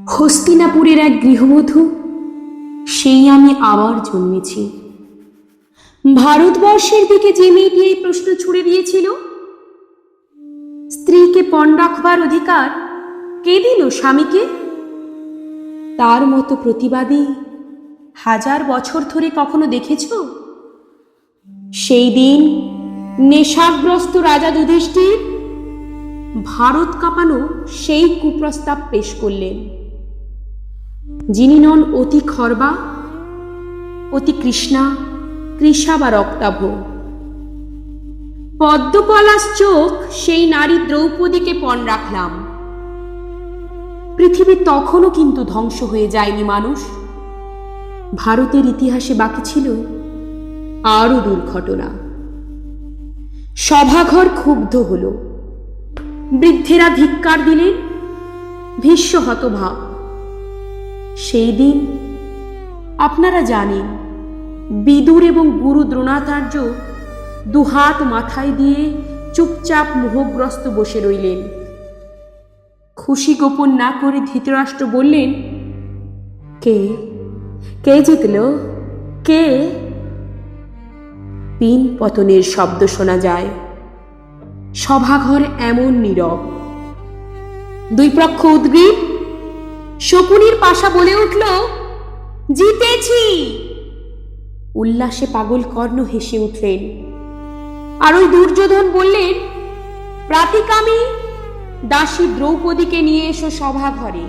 হস্তিনাপুরের এক গৃহবধূ, সেই আমি আবার জন্মেছি। ভারতবর্ষের দিকে যে মেয়েটি এই প্রশ্ন ছুড়ে দিয়েছিল, স্ত্রীকে পণ রাখবার অধিকার কে দিল স্বামীকে, তার মতো প্রতিবাদী হাজার বছর ধরে কখনো দেখেছ? সেই দিন নেশাগ্রস্ত রাজা যুধিষ্ঠির ভারত কাঁপানো সেই কুপ্রস্তাব পেশ করলেন, যিনি নন অতি খর্বা, অতি কৃষ্ণা, কৃষা বা রক্তাভ। পদ্মপলাশ চোখ সেই নারী দ্রৌপদীকে পণ রাখলাম। পৃথিবী তখনও কিন্তু ধ্বংস হয়ে যায়নি মানুষ। ভারতের ইতিহাসে বাকি ছিল আরো দুর্ঘটনা। সভাঘর ক্ষুব্ধ হল, বৃদ্ধেরা ধিক্কার দিলেন, ভীষ্ম হতভাগ। সেই দিন আপনারা জানেন, বিদুর এবং গুরু দ্রোণাচার্য দুহাত মাথায় দিয়ে চুপচাপ মোহগ্রস্ত বসে রইলেন। খুশি গোপন না করে ধৃতরাষ্ট্র বললেন, কে কে জিতল, কে? পিন পতনের শব্দ শোনা যায়। সভাঘর এমন নীরব। দুই পক্ষ উদ্গ্রীব। শকুনির পাশা বলে উঠল, জিতেছি। উল্লাসে পাগল কর্ণ হেসে উঠলেন। আর ওই দুর্যোধন বললেন, প্রাতিকামী দাসী দ্রৌপদীকে নিয়ে এসো সভাঘরে।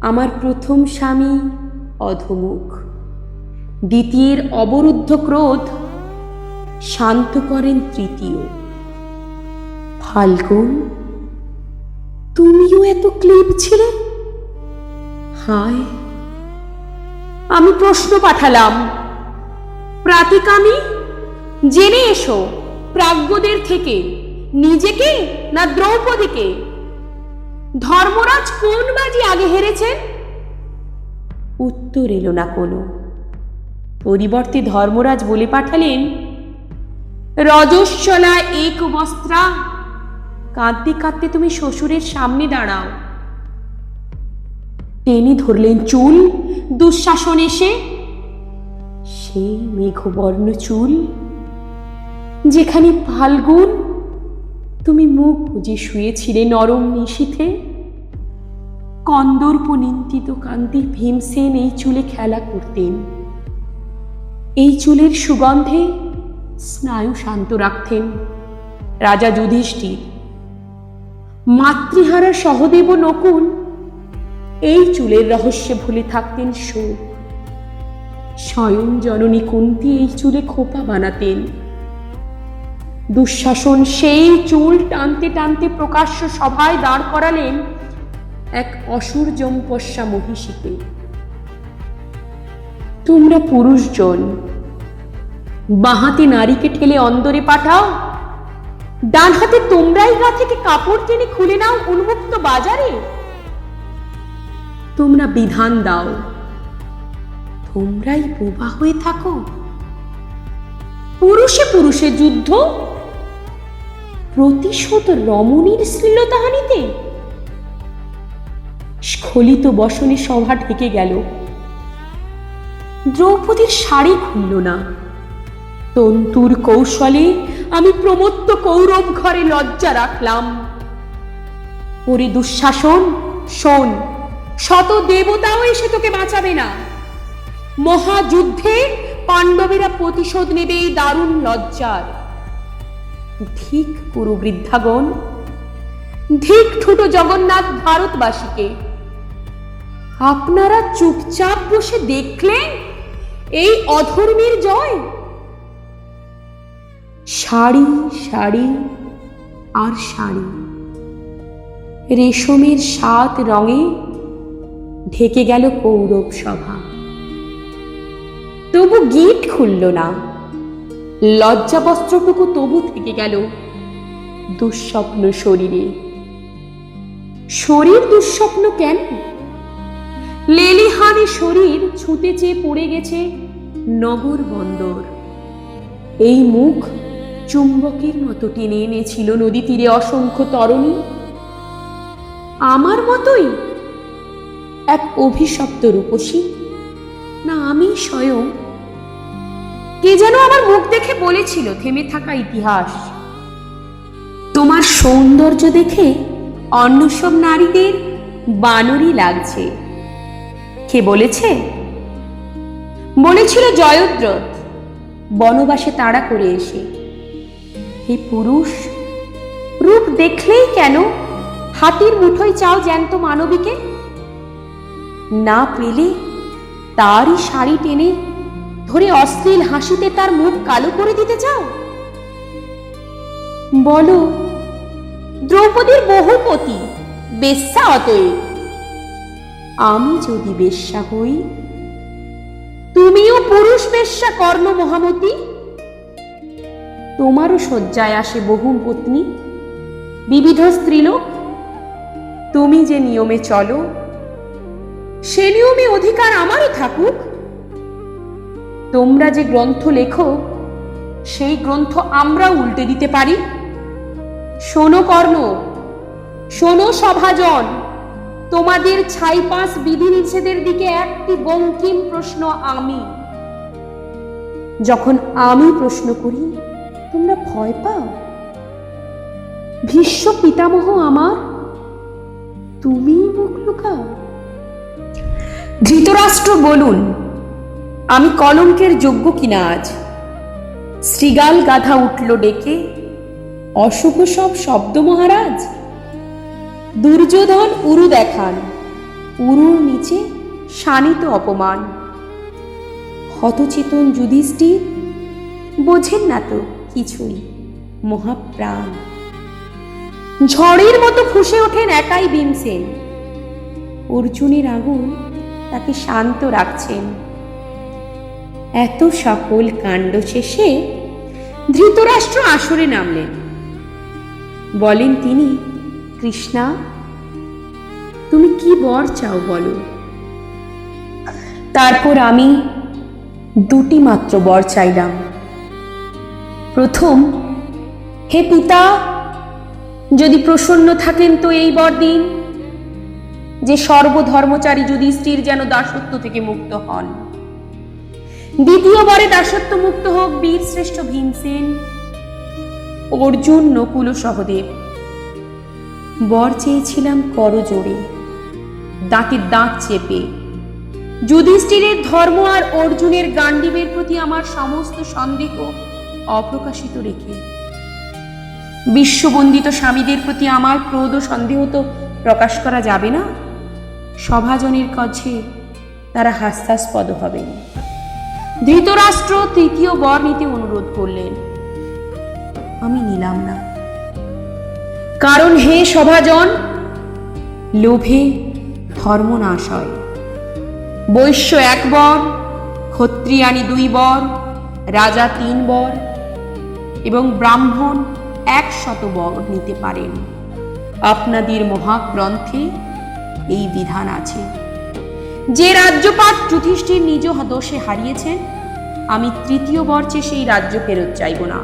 আমার প্রথম স্বামী অধমুখ, দ্বিতীয়ের অবরুদ্ধ ক্রোধ শান্ত করেন তৃতীয়। ফাল্গুন, তুমিও এত ক্লিব ছিলে? হায়, আমি প্রশ্ন পাঠালাম। প্রাতিকামী, জেনে এসো প্রাজ্ঞদের থেকে, নিজেকে না দ্রৌপদীকে? ধর্মরাজ কোন বাজি আগে হেরেছেন? উত্তর এলো না কোনো। পরিবর্তে ধর্মরাজ বলে পাঠালেন, রজস্বলা এক বস্ত্রা, কাঁদতে কাঁদতে তুমি শ্বশুরের সামনে দাঁড়াও। টেনে ধরলেন চুল দুঃশাসন এসে, সেই মেঘবর্ণ চুল যেখানে ফাল্গুন তুমি মুখ বুজে শুয়েছিলে নরম নিশীথে। কন্দর্প নিন্দিত কান্তি ভীমসেন এই চুলে খেলা করতেন। এই চুলের সুগন্ধে স্নায়ু শান্ত রাখতেন রাজা যুধিষ্ঠির। মাতৃহারা সহদেব নকুল এই চুলের রহস্যে ভুলে থাকতেন শোক। স্বয়ং জননী কুন্তী এই চুলে খোপা বানাতেন। দুঃশাসন সেই চুল টানতে টানতে প্রকাশ্য সভায় দাঁড় করালেন এক অসুর যমপস্যা মহিষীকে। তোমরা পুরুষজন বাঁহাতে নারীকে ঠেলে অন্দরে পাঠাও, ডান হাতে তোমরাই গা থেকে কাপড় টেনে খুলে নাও উন্মুক্ত বাজারে। তোমরা বিধান দাও, তোমরাই বোবা হয়ে থাকো। পুরুষে পুরুষে যুদ্ধ, প্রতিশোধ রমণীর শ্লীলতাহানিতে। স্খলিত বসনে সভা ঢেকে গেল। দ্রৌপদীর শাড়ি খুলল না। তন্তুর কৌশলে আমি প্রমত্ত কৌরব ঘরে লজ্জা রাখলাম। ওরে দুঃশাসন, শোন, শত দেবতাও এসে তোকে বাঁচাবে না। মহাযুদ্ধে পাণ্ডবেরা প্রতিশোধ নেবে এই দারুণ লজ্জার। ধিক কুরু বৃদ্ধাগণ, ধিক ঠুটো জগন্নাথ ভারতবাসীকে। আপনারা চুপচাপ বসে দেখলেন এই অধর্মীর জয়। শাড়ি শাড়ি আর শাড়ি, রেশমের 7 রঙে ঢেকে গেল কৌরব সভা। তবু গিট খুলল না। লজ্জা বস্ত্রটুকু তবু থেকে গেল দুঃস্বপ্ন শরীরে। শরীর দুঃস্বপ্ন কেন? লেলিহানে শরীর ছুঁতে চেয়ে পড়ে গেছে নগর বন্দর। এই মুখ চুম্বকের মতো টেনে এনেছিল নদী তীরে অসংখ্য তরণী। আমার মতোই এক অভিশপ্ত রূপসী, না আমি স্বয়ং? কে যেন আমার মুখ দেখে বলেছিল থেমে থাকা ইতিহাস, তোমার সৌন্দর্য দেখে অন্য সব নারীদের বানরই লাগছে। কে বলেছে? বলেছিল জয়দ্রথ বনবাসে তাড়া করে এসে, হে পুরুষ, রূপ দেখলেই কেন হাতির মুঠোয় চাও জ্যান্ত মানবীকে? না পেলে তারই শাড়ি টেনে ধরে অশ্লীল হাসিতে তার মুখ কালো করে দিতে চাও? বলো, দ্রৌপদীর বহুপতি বেশ্যা অতএব। আমি যদি বেশ্যা হই, তুমিও পুরুষ বেশ্যা কর্ণ মহামতি। তোমারও শয্যায় আসে বহু পত্নী, বিবিধ স্ত্রীলোক। তুমি যে নিয়মে চলো, সে নিয়মে অধিকার আমারও থাকুক। তোমরা যে গ্রন্থ লেখো, সেই গ্রন্থ আমরা উল্টে দিতে পারি। শোনো কর্ণ, শোনো সভাজন, তোমাদের ছাইপাঁশ বিধিনিষেধের দিকে একটি বঙ্কিম প্রশ্ন আমি। যখন আমি প্রশ্ন করি, তোমরা ভয় পাও। ভীষ্ম পিতামহ আমার, তুমি মুখ লুকাও। ধৃতরাষ্ট্র বলুন, আমি কলঙ্কের যোগ্য কিনা আজ? শ্রীগাল গাধা উঠল ডেকে, অশুভ সব শব্দ মহারাজ। দুর্যোধন উরু দেখান, উরুর নিচে শানিত অপমান। হতচেতন যুধিষ্ঠির বোঝেন না তো কিছুই, মহাপ্রাণ। ঝড়ের মতো ফুঁসে ওঠেন একাই ভীমসেন, অর্জুনের আগুন তাকে শান্ত রাখছেন। এত সকল কাণ্ড শেষে ধৃতরাষ্ট্র আসরে নামলেন। বলেন তিনি, কৃষ্ণা, তুমি কি বর চাও বলো। তারপর আমি দুটি মাত্র বর চাইলাম। প্রথম, হে পিতা, যদি প্রসন্ন থাকেন তো এই বর দিন যে সর্বধর্মচারী যুধিষ্ঠির যেন দাসত্ব থেকে মুক্ত হন। দ্বিতীয় বরে দাসত্ব মুক্ত হোক বীর শ্রেষ্ঠ ভীমসেন, অর্জুন, নকুল ও সহদেব। বর চেয়েছিলাম করজোড়ে, দাঁতে দাঁত চেপে, যুধিষ্ঠিরের ধর্ম আর অর্জুনের গান্ডীবের প্রতি আমার সমস্ত সন্দেহ অপ্রকাশিত রেখে। বিশ্ববন্দিত স্বামীদের প্রতি আমার ক্রোধ ও সন্দেহ তো প্রকাশ করা যাবে না। সভাজনের কাছে তারা হাস্যাস্পদ হবেন। ধৃতরাষ্ট্র তৃতীয় বর নিতে অনুরোধ করলেন। আমি নিলাম না, কারণ হে সভাজন, লোভে ধর্ম নাশ হয়। বৈশ্য 1 বর, ক্ষত্রিয়ানি 2 বর, রাজা 3 বর এবং ব্রাহ্মণ 100 বর নিতে পারেন। আপনাদের মহাগ্রন্থে এই বিধান আছে। যে রাজ্যপাট যুধিষ্ঠির নিজ দোষে হারিয়েছেন, আমি তৃতীয় বর চেয়ে সেই রাজ্য ফেরত চাইব না।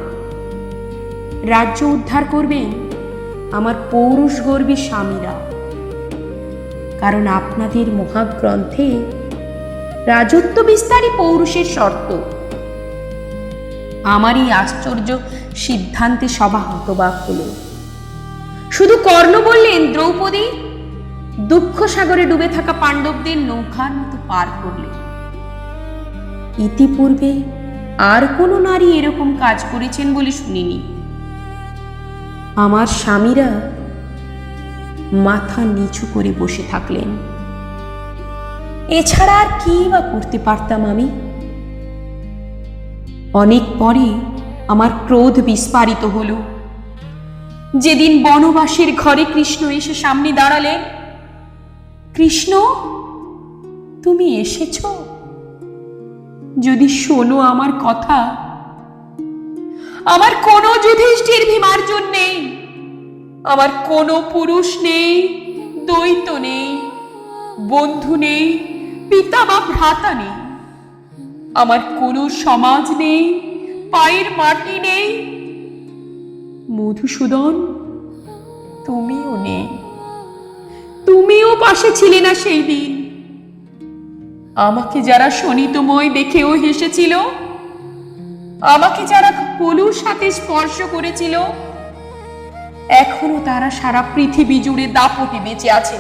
রাজ্য উদ্ধার করবেন আমার পৌরুষ গর্বী স্বামীরা, কারণ আপনাদের মহাগ্রন্থে রাজত্ব বিস্তারই পৌরুষের শর্ত। আমার এই আশ্চর্য সিদ্ধান্তে সভা হতবাক হল। শুধু কর্ণ বললেন, দ্রৌপদী দুঃখ সাগরে ডুবে থাকা পাণ্ডবদের নৌকার মতো পার করলে। ইতিপূর্বে আর কোনো নারী এরকম কাজ করেছেন বলে শুনিনি। আমার স্বামীরা মাথা নিচু করে বসে থাকলেন। এছাড়া আর কি বা করতে পারতাম আমি? অনেক পরে আমার ক্রোধ বিস্ফারিত হলো, যেদিন বনবাসের ঘরে কৃষ্ণ এসে সামনে দাঁড়ালেন। কৃষ্ণ, তুমি এসেছ? যদি শোনো আমার কথা, আমার কোনো যুধিষ্ঠির ভীমার্জুন নেই, আমার কোনো পুরুষ নেই, দ্বৈত নেই, বন্ধু নেই, পিতা বা ভ্রাতা নেই, আমার কোনো সমাজ নেই, পায়ের মাটি নেই। মধুসূদন, তুমিও নেই, তুমিও পাশে ছিলে না সেই দিন। আমাকে যারা শোণিতময় দেখেও হেসেছিল, আমাকে যারা কলুর সাথে স্পর্শ করেছিল, এখনো তারা সারা পৃথিবী জুড়ে দাপটে বেঁচে আছে।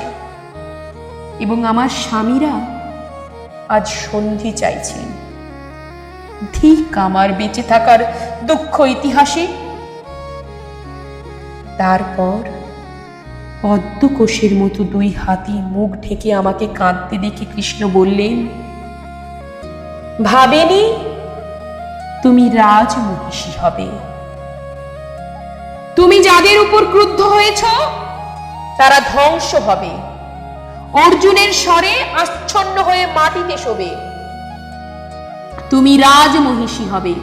এবং আমার স্বামীরা আজ সন্ধি চাইছেন। ঠিক আমার বেঁচে থাকার দুঃখ ইতিহাসে। তারপর পদ্মকোষের মতো দুই হাতি মুখ ঢেকে আমাকে কাঁদতে দেখে কৃষ্ণ বললেন, ভাবেনি তুমি রাজমহিষী হবে। তুমি যাদের উপর ক্রুদ্ধ হয়েছ তারা ধ্বংস হবে, অর্জুনের স্বরে আচ্ছন্ন হয়ে মাটিতে শোবে। তুমি রাজমহিষী হবে।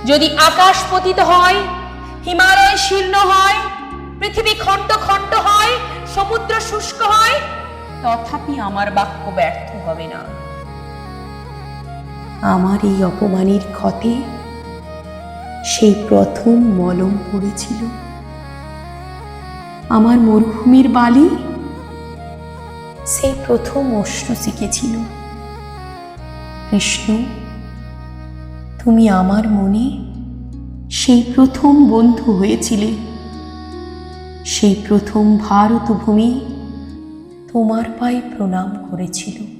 যদি আকাশ পতিত হয়, হিমালয় শীর্ণ হয়, পৃথিবী খণ্ড খণ্ড হয়, সমুদ্র শুষ্ক হয়, তথাপি আমার বাক্য ব্যর্থ হবে না। আমার এই অপমানের ক্ষতে সেই প্রথম মলম পড়েছিল। আমার মরুভূমির বালি সেই প্রথম অশ্রু শিখেছিল। কৃষ্ণ, তুমি আমার মনে সেই প্রথম বন্ধু হয়েছিলে। সেই প্রথম ভারত ভূমি তোমার পায়ে প্রণাম করেছিল।